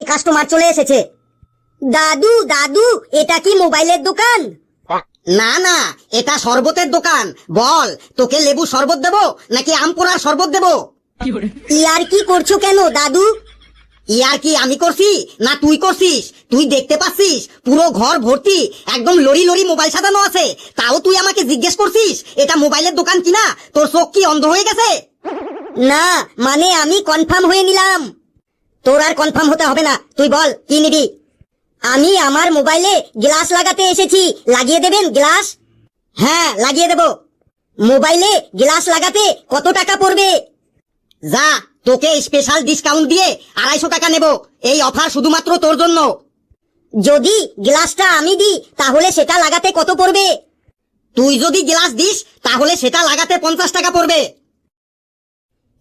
Customer চলে এসেছে। দাদু দাদু, এটা কি মোবাইলের দোকান? না না, এটা শরবতের দোকান। বল, তোকে লেবু শরবত দেবো নাকি আম পোড়ার শরবত দেবো? ইয়ার কি করছো কেন দাদু? ইয়ার কি আমি করছি না তুই করছিস? তুই দেখতে পাচ্ছিস পুরো ঘর ভর্তি একদম লরি লরি মোবাইল সাজানো আছে, তাও তুই আমাকে জিজ্ঞেস করছিস এটা মোবাইলের দোকান কিনা? তোর চোখ কি অন্ধ হয়ে গেছে? না মানে আমি কনফার্ম হয়ে নিলাম। তোর আর কনফার্ম হতে হবে না, তুই বল কি নিবি। আমি আমার মোবাইলে গ্লাস লাগাতে এসেছি, লাগিয়ে দেবেন গ্লাস? হ্যাঁ, লাগিয়ে দেবো। মোবাইলে গ্লাস লাগাতে কত টাকা পড়বে? যা, তোকে স্পেশাল ডিসকাউন্ট দিয়ে 250 টাকা নেব। এই অফার শুধুমাত্র তোর জন্য। যদি গ্লাসটা আমি দিই তাহলে সেটা লাগাতে কত পড়বে? তুই যদি গ্লাস দিস তাহলে সেটা লাগাতে 50 টাকা পড়বে।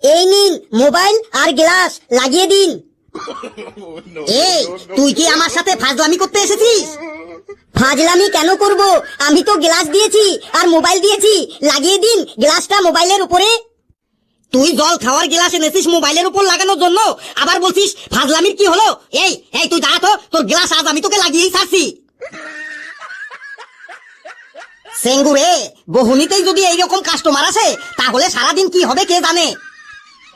এই নিন মোবাইল আর গ্লাস, লাগিয়ে দিন। এই, তুই কি আমার সাথে ফাজলামি করতে এসেছিস? ফাজলামি কেন করব? আমি তো গ্লাস দিয়েছি আর মোবাইল দিয়েছি, লাগিয়ে দিন গ্লাসটা মোবাইলের উপরে। তুই জল খাওয়ার গ্লাস এনেছিস মোবাইলের উপর লাগানোর জন্য, আবার বলছিস ফাজলামির কি হলো? এই এই তুই দাঁড়া তো, তোর গ্লাস আজ আমি তোকে লাগিয়েই ছাড়ছি। সেঙ্গুরে, বহুনিতেই যদি এইরকম কাস্টমার আসে তাহলে সারাদিন কি হবে কে জানে।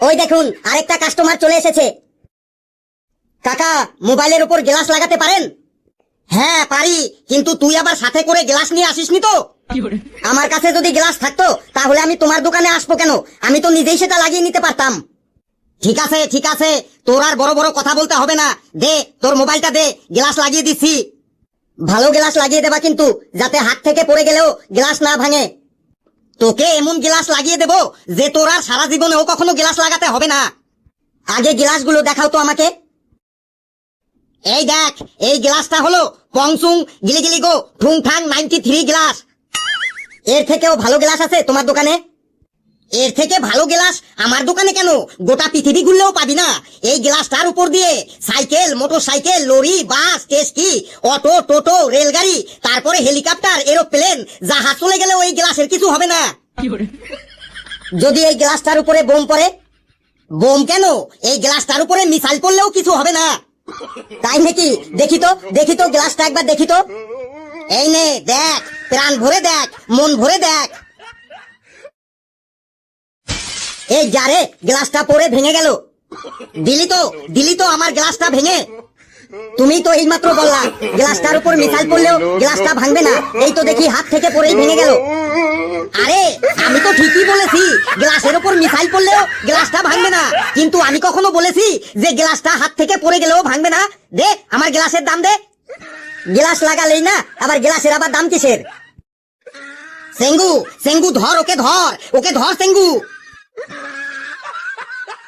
ওই দেখুন আরেকটা কাস্টমার চলে এসেছে। কাকা, মোবাইলের উপর গ্লাস লাগাতে পারেন? হ্যাঁ পারি, কিন্তু তুই আবার সাথে করে গ্লাস নিয়ে আসিসনি তো? আমার কাছে যদি গ্লাস থাকতো তাহলে আমি তোমার দোকানে আসবো কেন? আমি তো নিজেই সেটা লাগিয়ে নিতে পারতাম। ঠিক আছে ঠিক আছে, তোর আর বড় বড় কথা বলতে হবে না। দে তোর মোবাইলটা দে, গ্লাস লাগিয়ে দিচ্ছি। ভালো গ্লাস লাগিয়ে দেবা কিন্তু, যাতে হাত থেকে পড়ে গেলেও গ্লাস না ভাঙে। তোকে এমন গ্লাস লাগিয়ে দেবো যে তোর আর সারা জীবনেও কখনো গ্লাস লাগাতে হবে না। আগে গ্লাসগুলো দেখাও তো আমাকে। এই দেখ, এই গ্লাসটা হলো পংসুং গিলিগিলি গো ঠুংঠাং 93 গ্লাস। এর থেকেও ভালো গ্লাস আছে তোমার দোকানে? এর থেকে ভালো গ্লাস আমার দোকানে কেন, গোটা পৃথিবী ঘুরলেও পাবি না। এই গ্লাসটার উপর দিয়ে সাইকেল, মোটরসাইকেল, লরি, বাস, টেস্কি, অটো, টোটো, রেলগাড়ি, তারপরে হেলিকপ্টার, এরোপ্লেন, জাহাজ চলে গেলেও এই গ্লাসের কিছু হবে না। যদি এই গ্লাসটার উপরে বোম পড়ে? বোম কেন, এই গ্লাসটার উপরে মিসাইল পড়লেও কিছু হবে না। তাই নাকি? দেখি তো গ্লাসটা একবার দেখি তো। এই নে দেখ, প্রাণ ভরে দেখ, মন ভরে দেখ। এই যারে, গ্লাসটা পড়ে ভেঙে গেল। দিলি তো আমার গ্লাসটা ভেঙে। তুমি তো এইমাত্র বললা গ্লাসটার উপর মিসাইল পড়লেও গ্লাসটা ভাঙবে না, এই তো দেখি হাত থেকে পড়েই ভেঙে গেল। আরে আমি তো ঠিকই বলেছি, গ্লাসের উপর মিসাইল পড়লেও গ্লাসটা ভাঙবে না, কিন্তু আমি কখনো বলেছি যে গ্লাসটা হাত থেকে পড়ে গেলেও ভাঙবে না? দে আমার গ্লাসের দাম দে। গ্লাস লাগালেই না আবার গ্লাসের আবার দাম কিসের? সেঙ্গু ধর, ওকে ধর সেঙ্গু।